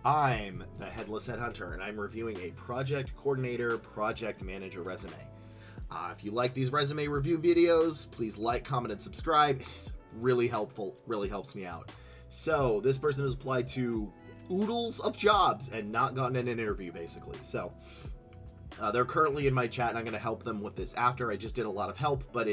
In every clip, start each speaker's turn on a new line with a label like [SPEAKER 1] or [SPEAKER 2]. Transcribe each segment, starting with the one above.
[SPEAKER 1] I'm the Headless Headhunter, and I'm reviewing a project coordinator, project manager resume. If you like these resume review videos, please like, comment, and subscribe. It's really helpful, really helps me out. So, this person has applied to oodles of jobs and not gotten an interview, basically. So, they're currently in my chat, and I'm going to help them with this after. I just did a lot of help, but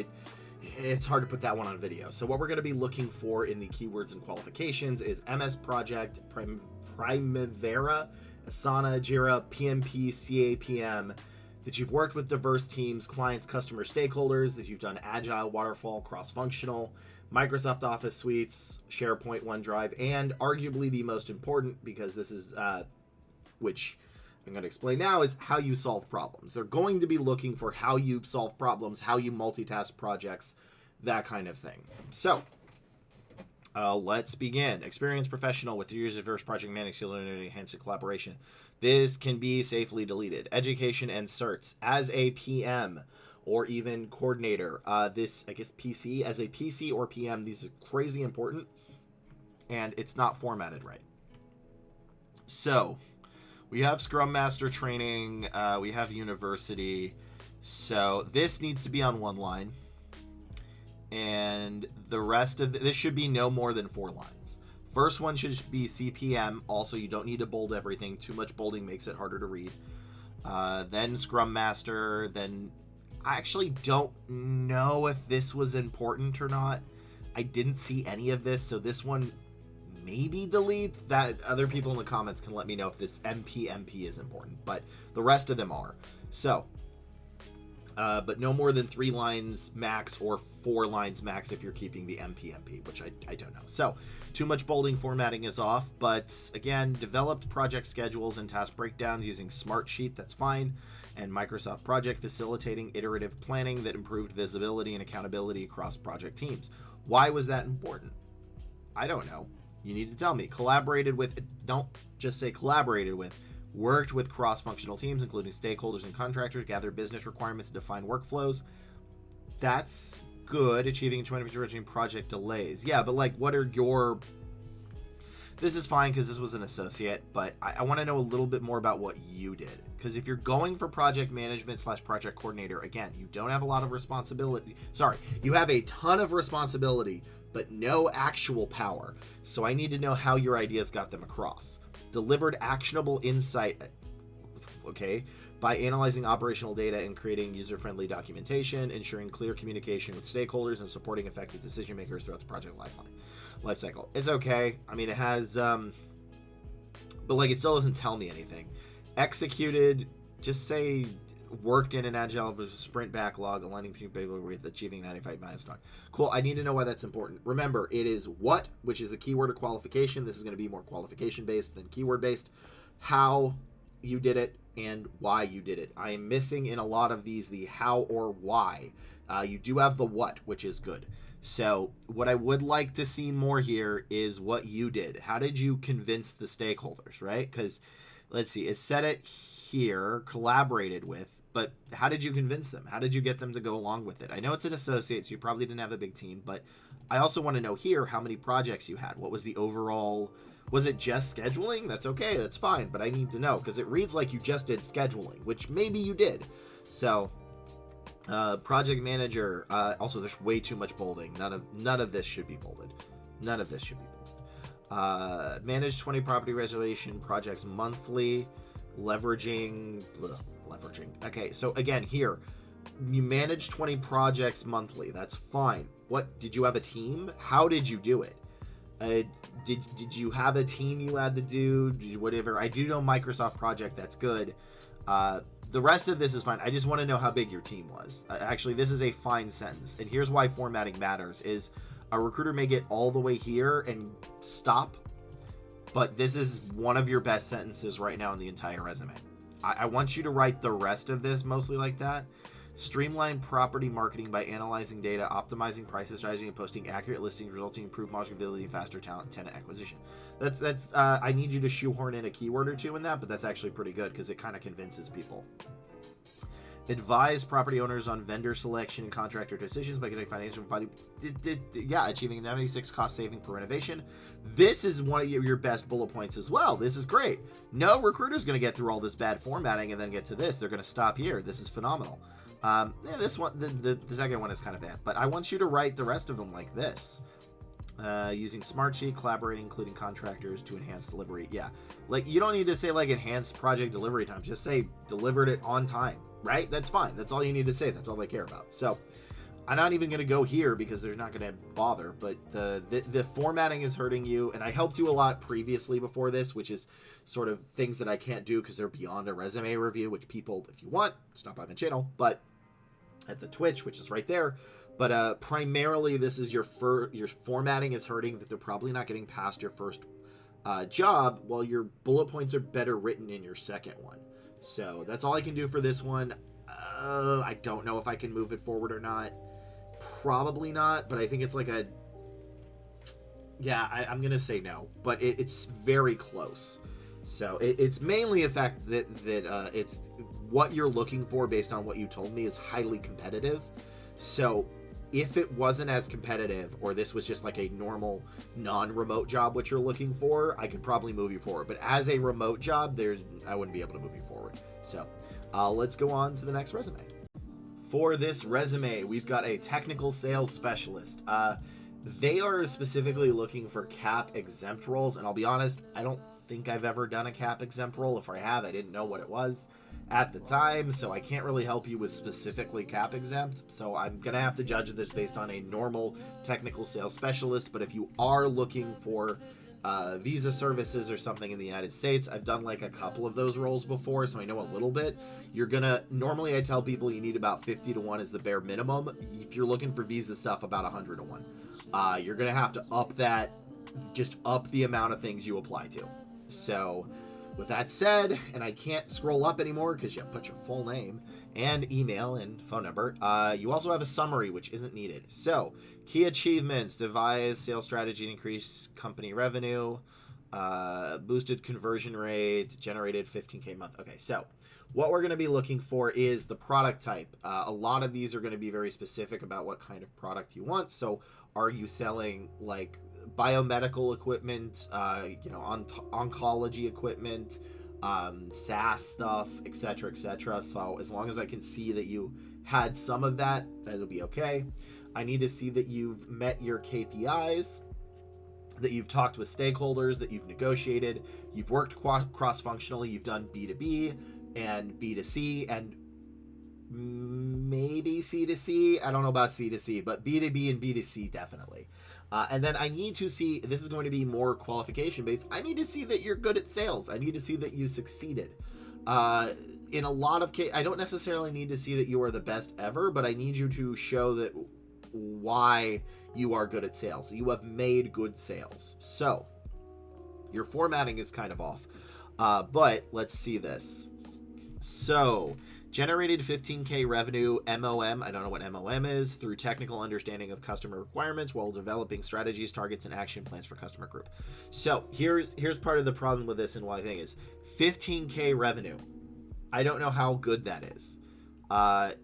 [SPEAKER 1] it's hard to put that one on video. So what we're going to be looking for in the keywords and qualifications is MS Project, Primavera, Asana, Jira, PMP, CAPM, that you've worked with diverse teams, clients, customers, stakeholders, that you've done agile, waterfall, cross-functional, Microsoft Office suites, SharePoint, OneDrive, and arguably the most important, because this is, which I'm going to explain now, is how you solve problems. They're going to be looking for how you solve problems, how you multitask projects, that kind of thing. So, let's begin. Experienced professional with 3 years of diverse project management skill and enhanced collaboration. This can be safely deleted. Education and certs. As a PM or even coordinator, this, I guess, PC. As a PC or PM, these are crazy important, and it's not formatted right. So, we have Scrum Master training, we have university, so this needs to be on one line, and the rest of this should be no more than 4 lines. First one should be CPM, also you don't need to bold everything, too much bolding makes it harder to read. Then Scrum Master, then I actually don't know if this was important or not. I didn't see any of this, so this one maybe delete. That other people in the comments can let me know if this MP is important, but the rest of them are. So, but no more than 3 lines max or 4 lines max if you're keeping the MP, which I don't know. So, too much bolding formatting is off, but again, developed project schedules and task breakdowns using Smartsheet, that's fine, and Microsoft Project facilitating iterative planning that improved visibility and accountability across project teams. Why was that important? I don't know. You need to tell me. Collaborated with, don't just say collaborated with, worked with cross-functional teams, including stakeholders and contractors, gather business requirements, and define workflows. That's good. Achieving 20% project delays. Yeah, but like, what are your... This is fine because this was an associate, but I want to know a little bit more about what you did. Because if you're going for project management / project coordinator, again, you don't have a lot of responsibility. Sorry, you have a ton of responsibility, but no actual power. So I need to know how your ideas got them across. Delivered actionable insight, okay, by analyzing operational data and creating user-friendly documentation, ensuring clear communication with stakeholders, and supporting effective decision makers throughout the project life cycle. It's okay. I mean, it has, but like, it still doesn't tell me anything. Executed, just say worked in an agile sprint backlog, aligning people with achieving 95 milestone. Cool. I need to know why that's important. Remember, it is what, which is a keyword or qualification. This is going to be more qualification based than keyword based. How you did it and why you did it. I am missing in a lot of these the how or why. You do have the what, which is good. So what I would like to see more here is what you did. How did you convince the stakeholders, right? Because let's see, it said it here, collaborated with, but how did you convince them? How did you get them to go along with it? I know it's an associate, so you probably didn't have a big team, but I also want to know here how many projects you had. What was the overall... Was it just scheduling? That's okay, that's fine, but I need to know, because it reads like you just did scheduling, which maybe you did. So, project manager, also there's way too much bolding. None of this should be bolded. None of this should be bolded. Manage 20 property reservation projects monthly, leveraging. Okay, so again, here, you manage 20 projects monthly. That's fine. What, did you have a team? How did you do it? Did you have a team you had to do? Whatever. I do know Microsoft Project. That's good. The rest of this is fine. I just want to know how big your team was. Actually, this is a fine sentence. And here's why formatting matters. Is a recruiter may get all the way here and stop, but this is one of your best sentences right now in the entire resume. I want you to write the rest of this mostly like that. Streamline property marketing by analyzing data, optimizing prices, strategy, and posting accurate listings, resulting in improved marketability, faster tenant acquisition. That's I need you to shoehorn in a keyword or two in that, but that's actually pretty good because it kind of convinces people. Advise property owners on vendor selection and contractor decisions by getting financial value. Yeah, achieving 96 cost saving per renovation. This is one of your best bullet points as well. This is great. No recruiter's going to get through all this bad formatting and then get to this. They're going to stop here. This is phenomenal. Yeah, this one, the second one is kind of bad, but I want you to write the rest of them like this. Using Smartsheet, collaborating, including contractors to enhance delivery. Yeah, like you don't need to say like enhanced project delivery time. Just say delivered it on time, right? That's fine. That's all you need to say. That's all they care about. So I'm not even going to go here because they're not going to bother, but the formatting is hurting you. And I helped you a lot previously before this, which is sort of things that I can't do because they're beyond a resume review, which people, if you want, stop by my channel, but at the Twitch, which is right there. But primarily, this is your formatting is hurting, that they're probably not getting past your first job, while your bullet points are better written in your second one. So that's all I can do for this one. I don't know if I can move it forward or not. Probably not, but I think it's like a... Yeah, I'm going to say no, but it's very close. So it's mainly a fact that it's what you're looking for based on what you told me is highly competitive. So if it wasn't as competitive, or this was just like a normal non-remote job, what you're looking for, I could probably move you forward. But as a remote job, I wouldn't be able to move you forward. So let's go on to the next resume. For this resume, we've got a technical sales specialist. They are specifically looking for CAP exempt roles, and I'll be honest, I don't think I've ever done a CAP exempt role. If I have, I didn't know what it was at the time, so I can't really help you with specifically CAP exempt. So I'm gonna have to judge this based on a normal technical sales specialist. But if you are looking for visa services or something in the United States, I've done like a couple of those roles before, so I know a little bit. Normally I tell people you need about 50 to 1 is the bare minimum. If you're looking for visa stuff, about 100 to 1. You're gonna have to up that, just up the amount of things you apply to. So with that said, and I can't scroll up anymore because you put your full name and email and phone number. You also have a summary, which isn't needed. So key achievements: devise sales strategy to increase company revenue, boosted conversion rate, generated 15K a month. Okay, so what we're going to be looking for is the product type. A lot of these are going to be very specific about what kind of product you want. So are you selling like biomedical equipment, oncology equipment, SaaS stuff, etc., etc. So as long as I can see that you had some of that, that'll be okay. I need to see that you've met your KPIs, that you've talked with stakeholders, that you've negotiated, you've worked cross-functionally, you've done B2B and B2C, and maybe C2C. I don't know about C2C, but B2B and B2C definitely. And then I need to see, this is going to be more qualification based, I need to see that you're good at sales. I need to see that you succeeded. In a lot of cases, I don't necessarily need to see that you are the best ever, but I need you to show that why you are good at sales. You have made good sales. So your formatting is kind of off. But let's see this. So generated 15K revenue, MOM, I don't know what MOM is, through technical understanding of customer requirements while developing strategies, targets, and action plans for customer group. So here's part of the problem with this, and why I think is 15K revenue. I don't know how good that is. I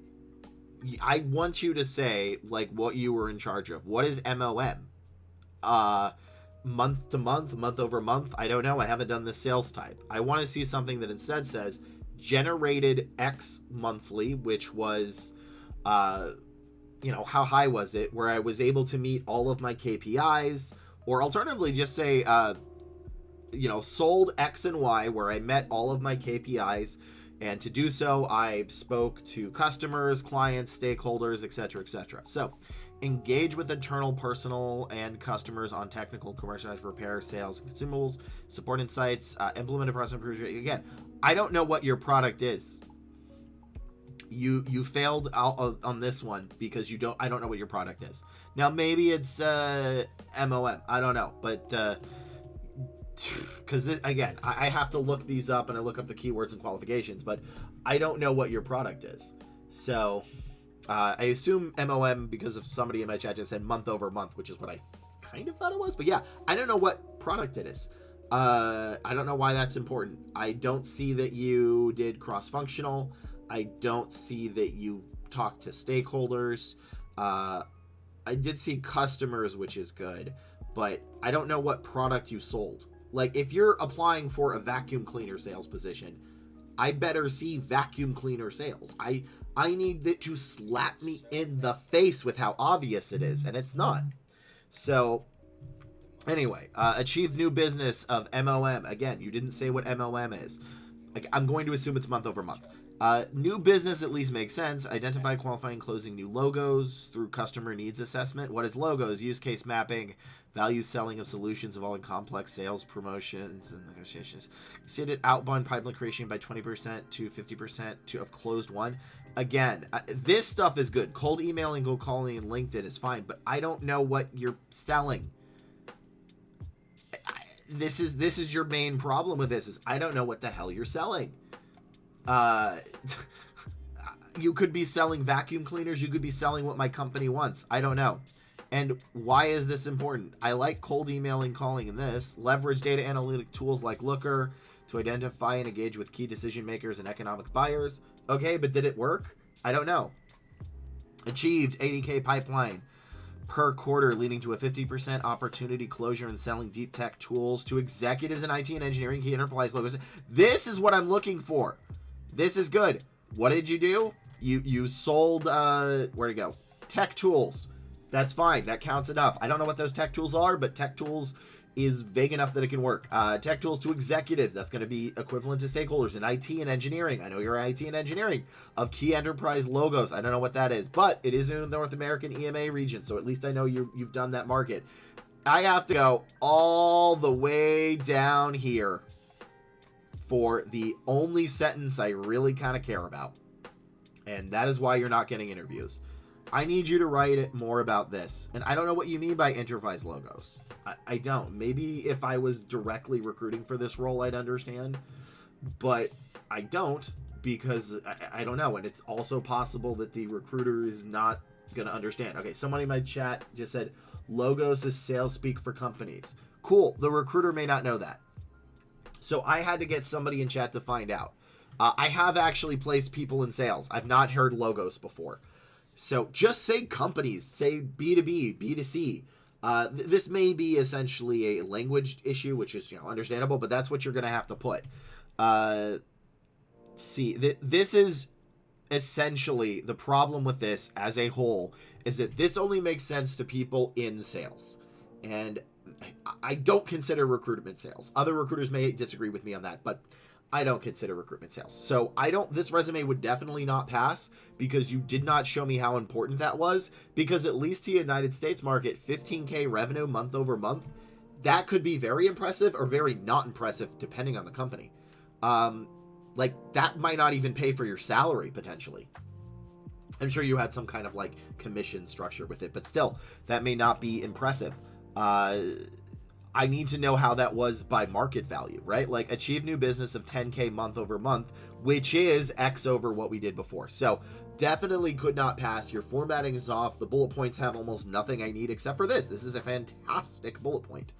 [SPEAKER 1] want you to say like what you were in charge of. What is MOM? Month to month, month over month? I don't know. I haven't done the sales type. I want to see something that instead says generated X monthly, which was, how high was it, where I was able to meet all of my KPIs, or alternatively just say, sold X and Y, where I met all of my KPIs, and to do so, I spoke to customers, clients, stakeholders, etc., etc. So engage with internal, personal, and customers on technical, commercialized repair, sales, and consumables, support insights, implement a process improvement. Again, I don't know what your product is. You failed out on this one because I don't know what your product is. Now maybe it's MOM. I don't know, but because again, I have to look these up, and I look up the keywords and qualifications, but I don't know what your product is. So I assume MOM because of somebody in my chat just said month over month, which is what I kind of thought it was. But yeah, I don't know what product it is. I don't know why that's important. I don't see that you did cross-functional. I don't see that you talk to stakeholders. I did see customers, which is good, but I don't know what product you sold. Like, if you're applying for a vacuum cleaner sales position, I better see vacuum cleaner sales. I need it to slap me in the face with how obvious it is, and it's not. So, anyway, achieve new business of MOM. Again, you didn't say what MOM is. Like, I'm going to assume it's month over month. New business at least makes sense. Identify, qualifying, closing new logos through customer needs assessment. What is logos? Use case mapping, value selling of solutions involving complex sales, promotions, and negotiations. Exceeded outbound pipeline creation by 20% to 50% of closed one. Again, this stuff is good. Cold emailing, cold calling, and LinkedIn is fine, but I don't know what you're selling. This is your main problem with this, is I don't know what the hell you're selling. You could be selling vacuum cleaners. You could be selling what my company wants. I don't know. And why is this important? I like cold emailing, calling in this. Leverage data analytic tools like Looker to identify and engage with key decision makers and economic buyers. Okay, but did it work? I don't know. Achieved 80K pipeline per quarter, leading to a 50% opportunity closure and selling deep tech tools to executives in IT and engineering, key enterprise logos. This is what I'm looking for. This is good. What did you do? You sold, where'd it go? Tech tools. That's fine. That counts enough. I don't know what those tech tools are, but tech tools is vague enough that it can work. Tech tools to executives. That's going to be equivalent to stakeholders in IT and engineering. I know you're IT and engineering. Of key enterprise logos. I don't know what that is, but it is in the North American EMA region, so at least I know you've done that market. I have to go all the way down here for the only sentence I really kind of care about. And that is why you're not getting interviews. I need you to write it more about this. And I don't know what you mean by enterprise logos. I don't. Maybe if I was directly recruiting for this role, I'd understand. But I don't, because I don't know. And it's also possible that the recruiter is not going to understand. Okay, somebody in my chat just said, logos is sales speak for companies. Cool. The recruiter may not know that. So I had to get somebody in chat to find out. I have actually placed people in sales. I've not heard logos before. So just say companies, say B2B, B2C. This may be essentially a language issue, which is, understandable, but that's what you're going to have to put. This is essentially the problem with this as a whole, is that this only makes sense to people in sales. And I don't consider recruitment sales. Other recruiters may disagree with me on that, but I don't consider recruitment sales. So this resume would definitely not pass, because you did not show me how important that was, because at least to the United States market, 15K revenue month over month, that could be very impressive or very not impressive depending on the company. Like, that might not even pay for your salary potentially. I'm sure you had some kind of like commission structure with it, but still, that may not be impressive. I need to know how that was by market value, right? Like, achieve new business of 10K month over month, which is X over what we did before. So definitely could not pass. Your formatting is off. The bullet points have almost nothing I need except for this. This is a fantastic bullet point.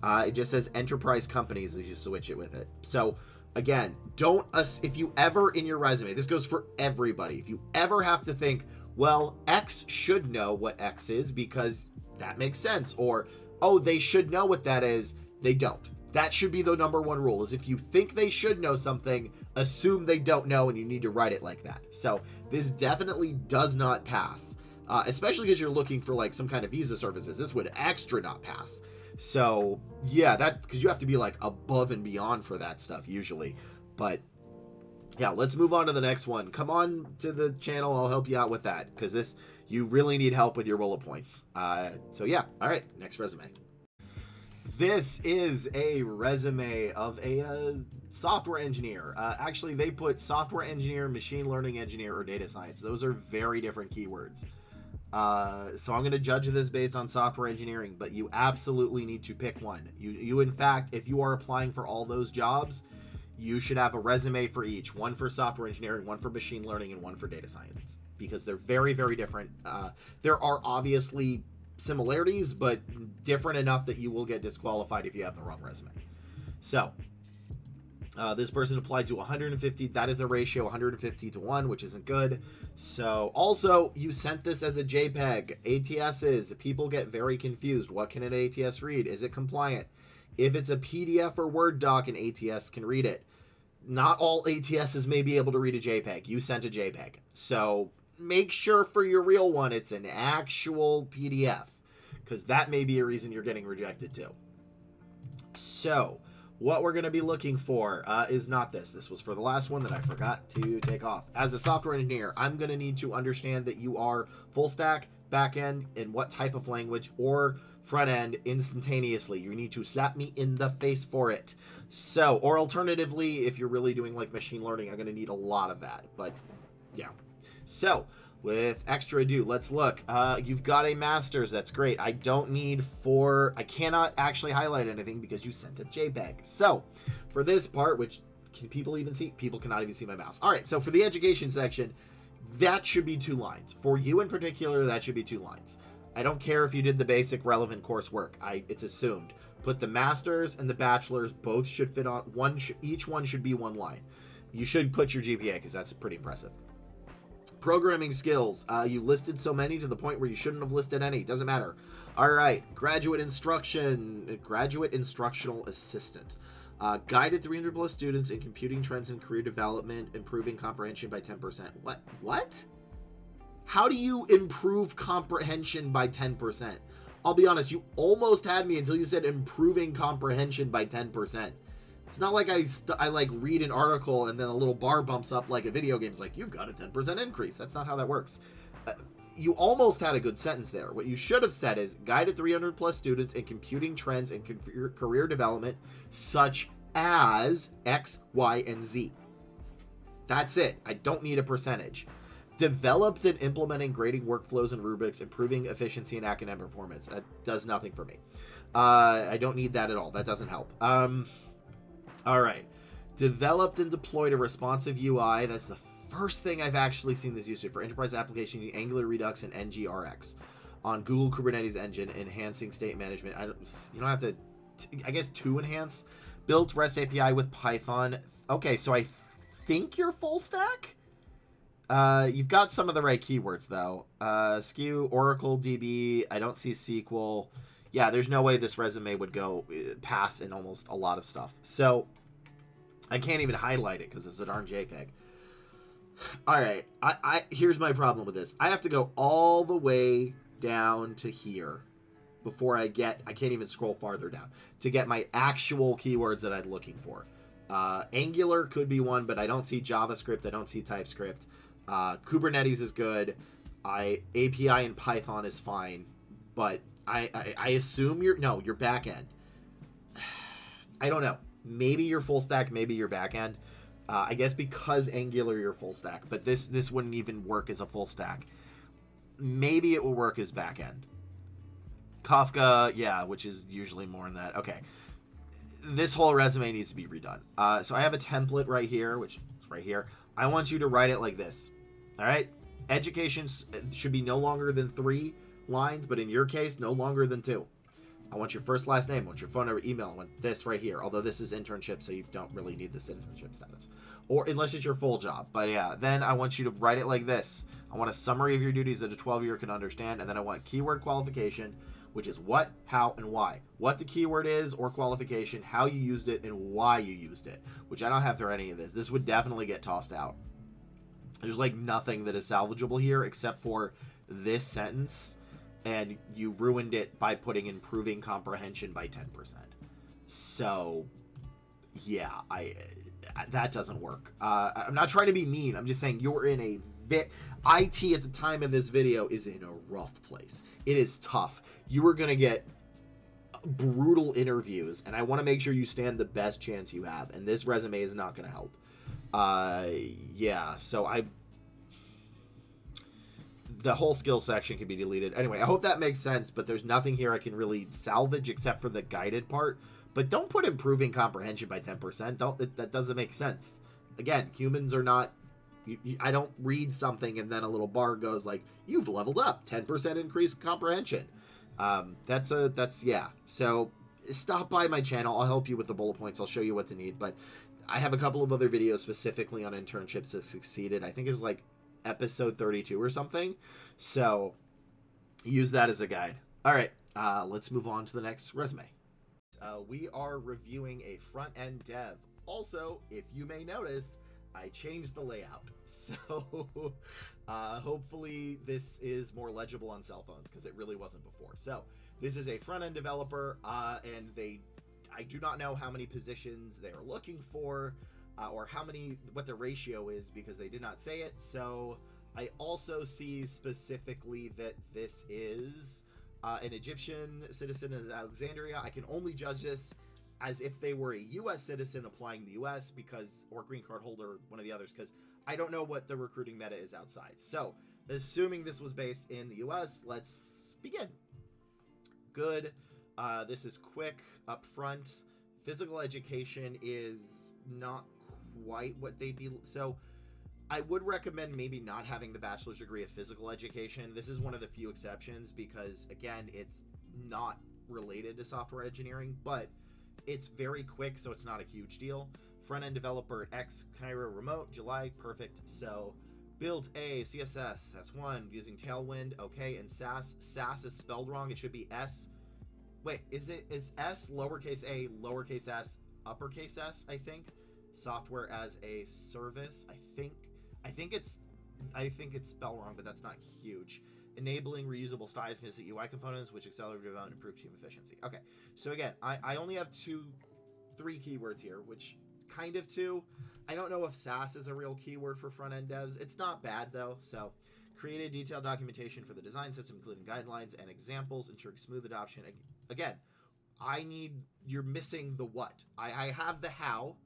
[SPEAKER 1] It just says enterprise companies as you switch it with it. So again, if you ever in your resume, this goes for everybody. If you ever have to think, well, X should know what X is because that makes sense, or oh, they should know what that is, they don't. That should be the number one rule, is if you think they should know something, assume they don't know, and you need to write it like that. So this definitely does not pass, especially because you're looking for like some kind of visa services. This would extra not pass. So yeah, because you have to be like above and beyond for that stuff usually. But yeah, let's move on to the next one. Come on to the channel, I'll help you out with that, because you really need help with your bullet points. So yeah, all right, next resume. This is a resume of a software engineer. Actually, they put software engineer, machine learning engineer, or data science. Those are very different keywords. So I'm going to judge this based on software engineering, but you absolutely need to pick one. You in fact, if you are applying for all those jobs, you should have a resume for each. One for software engineering, one for machine learning, and one for data science, because they're very, very different. There are obviously similarities, but different enough that you will get disqualified if you have the wrong resume. So This person applied to 150. That is a ratio 150 to 1, which isn't good. So, also, you sent this as a JPEG. ATSs, people get very confused. What can an ATS read? Is it compliant? If it's a PDF or Word doc, an ATS can read it. Not all ATSs may be able to read a JPEG. You sent a JPEG. So, make sure for your real one it's an actual PDF, because that may be a reason you're getting rejected too. So, what we're going to be looking for is not this. This was for the last one that I forgot to take off. As a software engineer, I'm going to need to understand that you are full stack, back end, in what type of language, or front end instantaneously. You need to slap me in the face for it. So, or alternatively, if you're really doing like machine learning, I'm going to need a lot of that. But yeah. So, with extra ado, let's look. You've got a master's. That's great. I don't need I cannot actually highlight anything because you sent a JPEG. So, for this part, which can people even see? People cannot even see my mouse. All right, so for the education section, that should be 2 lines. For you in particular, that should be 2 lines. I don't care if you did the basic relevant coursework. It's assumed. Put the master's and the bachelor's, both should fit on one. Each one should be 1 line. You should put your GPA because that's pretty impressive. Programming skills. You listed so many to the point where you shouldn't have listed any. Doesn't matter. All right. Graduate instructional assistant. Guided 300 plus students in computing trends and career development, improving comprehension by 10%. What? How do you improve comprehension by 10%? I'll be honest, you almost had me until you said improving comprehension by 10%. It's not like I like read an article and then a little bar bumps up like a video game. It's like, you've got a 10% increase. That's not how that works. You almost had a good sentence there. What you should have said is guided 300 plus students in computing trends and career development such as X, Y, and Z. That's it. I don't need a percentage. Developed and implementing grading workflows and rubrics, improving efficiency and academic performance. That does nothing for me. I don't need that at all. That doesn't help. All right. Developed and deployed a responsive UI. That's the first thing I've actually seen this used for enterprise application using Angular Redux and NGRX on Google Kubernetes Engine, enhancing state management. You don't have to, I guess, to enhance. Built REST API with Python. Okay, so I think you're full stack. You've got some of the right keywords though. SKU, Oracle DB. I don't see SQL. Yeah, there's no way this resume would go pass in almost a lot of stuff. So I can't even highlight it because it's a darn JPEG. All right, here's my problem with this. I have to go all the way down to here before I can't even scroll farther down to get my actual keywords that I'm looking for. Angular could be one, but I don't see JavaScript. I don't see TypeScript. Kubernetes is good. API and Python is fine, but I assume you're back end. I don't know. Maybe you're full stack, maybe you're back end. I guess because Angular you're full stack, but this wouldn't even work as a full stack. Maybe it will work as back end. Kafka, yeah, which is usually more than that. Okay. This whole resume needs to be redone. So I have a template right here, which is right here. I want you to write it like this. All right? Education should be no longer than 3 lines, but in your case, no longer than 2. I want your first, last name. I want your phone number, email. I want this right here. Although this is internship, so you don't really need the citizenship status. Or unless it's your full job. But yeah, then I want you to write it like this. I want a summary of your duties that a 12-year can understand. And then I want keyword qualification, which is what, how, and why. What the keyword is or qualification, how you used it, and why you used it. Which I don't have for any of this. This would definitely get tossed out. There's like nothing that is salvageable here except for this sentence. And you ruined it by putting improving comprehension by 10%. So, yeah, that doesn't work. I'm not trying to be mean. I'm just saying you're in a IT at the time of this video is in a rough place. It is tough. You are going to get brutal interviews, and I want to make sure you stand the best chance you have. And this resume is not going to help. Yeah, so the whole skills section can be deleted. Anyway, I hope that makes sense, but there's nothing here I can really salvage except for the guided part. But don't put improving comprehension by 10%. That doesn't make sense. Again, humans are not... I don't read something and then a little bar goes like, you've leveled up, 10% increased comprehension. Yeah. So stop by my channel. I'll help you with the bullet points. I'll show you what to need. But I have a couple of other videos specifically on internships that succeeded. I think it's like episode 32 or something. So use that as a guide. All right, let's move on to the next resume. We are reviewing a front-end dev. Also, if you may notice, I changed the layout. So hopefully this is more legible on cell phones because it really wasn't before. So this is a front-end developer, and I do not know how many positions they are looking for, or what the ratio is, because they did not say it. So I also see specifically that this is an Egyptian citizen of Alexandria. I can only judge this as if they were a U.S. citizen applying to the U.S. or green card holder, one of the others, because I don't know what the recruiting meta is outside. So assuming this was based in the U.S., let's begin. Good. This is quick, upfront. Physical education is not quite what they'd be. So I would recommend maybe not having the bachelor's degree of physical education. This is one of the few exceptions because, again, it's not related to software engineering, but it's very quick, so it's not a huge deal. Front-end developer at X, Cairo remote, July, perfect. So build a CSS, that's one, using Tailwind, okay, and SAS. SAS is spelled wrong. It should be S. Wait, is S lowercase a, lowercase s, uppercase s, I think? Software as a service, I think it's spelled wrong, but that's not huge. Enabling reusable styles against the UI components, which accelerate development and improve team efficiency. Okay, so again, I only have 3 keywords here, which kind of 2. I don't know if SAS is a real keyword for front-end devs. It's not bad, though. So create a detailed documentation for the design system, including guidelines and examples, ensuring smooth adoption. Again, you're missing the what. I have the how.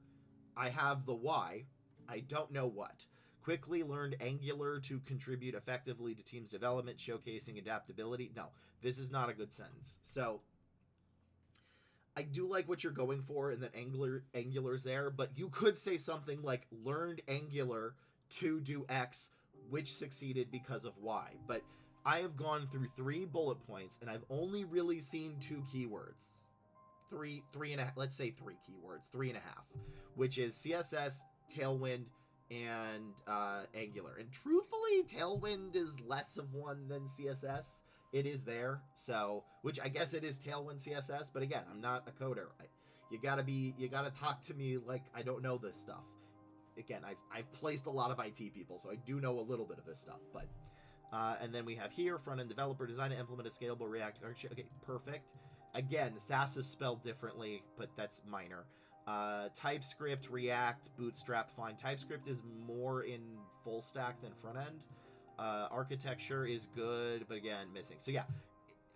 [SPEAKER 1] I have the why. I don't know what. Quickly learned Angular to contribute effectively to team's development, showcasing adaptability. No, this is not a good sentence. So I do like what you're going for in that Angular's there, but you could say something like learned Angular to do X, which succeeded because of Y. But I have gone through 3 bullet points, and I've only really seen 2 keywords. Three and a half, let's say 3 keywords, 3.5, which is CSS, Tailwind, and Angular. And truthfully, Tailwind is less of one than CSS. It is there, so, which I guess it is Tailwind CSS, but again, I'm not a coder. You gotta talk to me like I don't know this stuff. Again, I've placed a lot of IT people, so I do know a little bit of this stuff, but and then we have here, front-end developer, design and implement a scalable React architecture. Okay, perfect. Again, SAS is spelled differently, but that's minor. TypeScript, React, Bootstrap, fine. TypeScript is more in full stack than front end. Architecture is good, but again, missing. So yeah,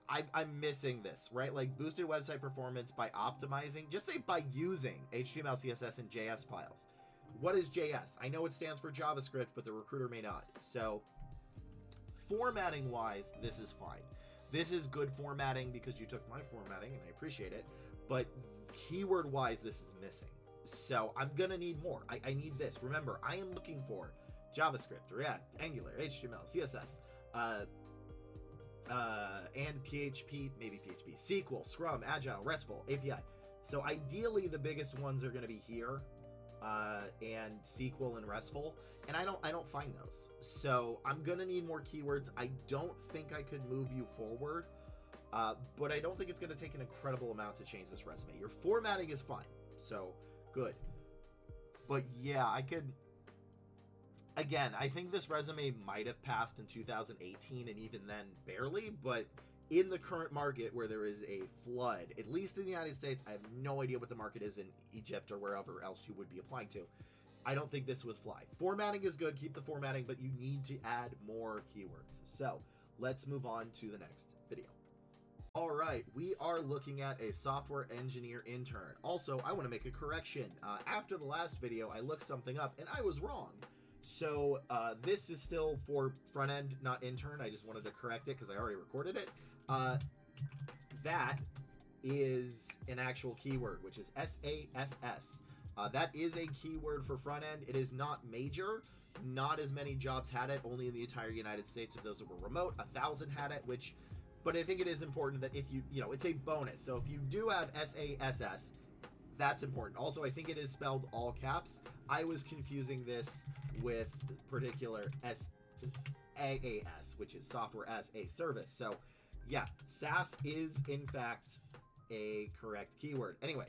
[SPEAKER 1] I'm missing this, right? Like boosted website performance by optimizing, just say by using HTML, CSS, and JS files. What is JS? I know it stands for JavaScript, but the recruiter may not. So formatting wise, this is fine. This is good formatting because you took my formatting and I appreciate it, but keyword wise, this is missing. So I'm gonna need more. I need this. Remember, I am looking for JavaScript, React, Angular, HTML, CSS, and PHP, maybe PHP, SQL, Scrum, Agile, RESTful, API. So ideally the biggest ones are gonna be here, and SQL and RESTful, and I don't find those. So I'm gonna need more keywords. I don't think I could move you forward, but I don't think it's gonna take an incredible amount to change this resume. Your formatting is fine, so good. But yeah, I could. Again, I think this resume might have passed in 2018, and even then barely, but in the current market where there is a flood, at least in the United States, I have no idea what the market is in Egypt or wherever else you would be applying to. I don't think this would fly. Formatting is good, keep the formatting, but you need to add more keywords. So let's move on to the next video. All right, we are looking at a software engineer intern. Also, I want to make a correction. After the last video, I looked something up and I was wrong. So this is still for front end, not intern. I just wanted to correct it because I already recorded it. That is an actual keyword, which is SASS. That is a keyword for front end. It is not major. Not as many jobs had it, only in the entire United States. If those that were remote, 1,000 had it, but I think it is important that if you know, it's a bonus. So if you do have SASS, That's important. Also, I think it is spelled all caps. I was confusing this with particular SaaS, which is software as a service. So, yeah, SaaS is in fact a correct keyword. Anyway,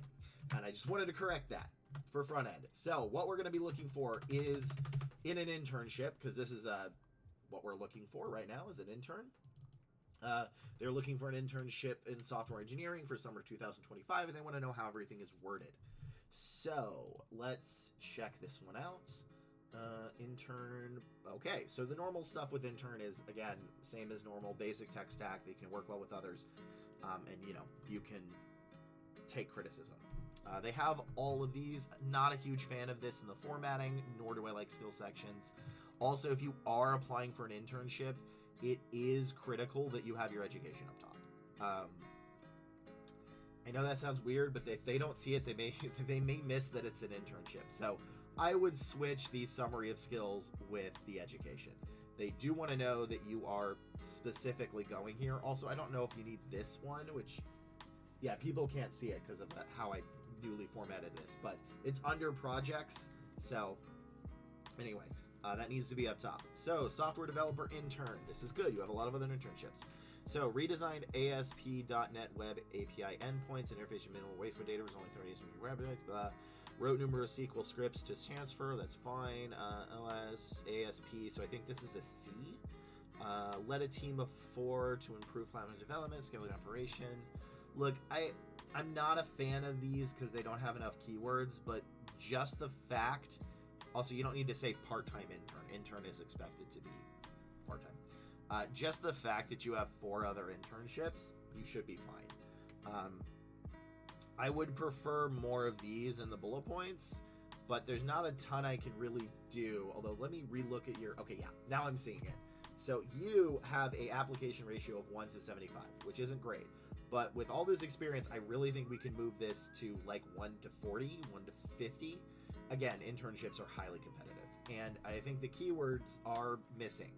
[SPEAKER 1] and I just wanted to correct that for front end. So, what we're going to be looking for is in an internship, because this is what we're looking for right now is an intern. They're looking for an internship in software engineering for summer 2025, and they want to know how everything is worded. So let's check this one out. Intern. Okay, so the normal stuff with intern is, again, same as normal, basic tech stack. They can work well with others, and, you know, you can take criticism. They have all of these. Not a huge fan of this in the formatting, nor do I like skill sections. Also, if you are applying for an internship, it is critical that you have your education up top. I know that sounds weird, but if they don't see it, they may miss that it's an internship. So I would switch the summary of skills with the education. They do want to know that you are specifically going here. Also, I don't know if you need this one, which, yeah, people can't see it because of how I newly formatted this, but it's under projects. So anyway, that needs to be up top. So, software developer intern. This is good. You have a lot of other internships. So, redesigned ASP.NET Web API endpoints, interface minimal wait for data was only 30 days from your websites, blah. Wrote numerous SQL scripts to transfer. That's fine. OS, ASP. So, I think this is a C. Led a team of 4 to improve platform development, scaling operation. Look, I'm not a fan of these because they don't have enough keywords, but just the fact. Also, you don't need to say part-time intern. Intern is expected to be part-time. Just the fact that you have 4 other internships, you should be fine. I would prefer more of these in the bullet points, but there's not a ton I can really do. Although, let me relook at your... Okay, yeah, now I'm seeing it. So you have a application ratio of 1 to 75, which isn't great. But with all this experience, I really think we can move this to like 1 to 40, 1 to 50. Again, internships are highly competitive, and I think the keywords are missing.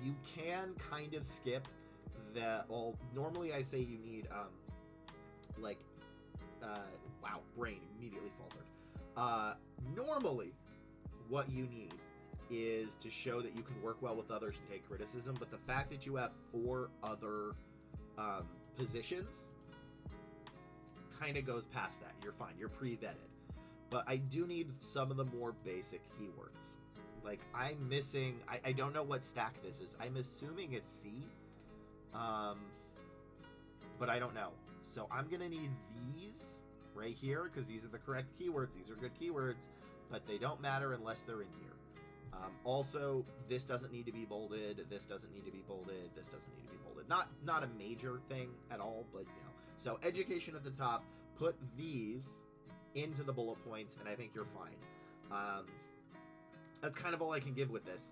[SPEAKER 1] You can kind of skip that. Well, normally I say you need wow, brain immediately faltered. Normally, what you need is to show that you can work well with others and take criticism, but the fact that you have 4 other positions kind of goes past that. You're fine. You're pre-vetted. But I do need some of the more basic keywords. Like, I'm missing... I don't know what stack this is. I'm assuming it's C. But I don't know. So I'm going to need these right here, because these are the correct keywords. These are good keywords, but they don't matter unless they're in here. Also, this doesn't need to be bolded. This doesn't need to be bolded. This doesn't need to be bolded. Not a major thing at all, but, you know. So education at the top, put these into the bullet points, and I think you're fine. That's kind of all I can give with this.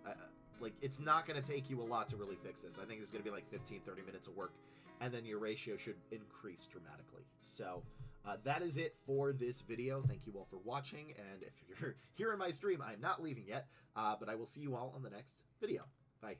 [SPEAKER 1] Like, it's not going to take you a lot to really fix this. I think it's going to be like 15-30 minutes of work, and then your ratio should increase dramatically. So that is it for this video. Thank you all for watching, and if you're here in my stream, I'm not leaving yet, but I will see you all on the next video. Bye.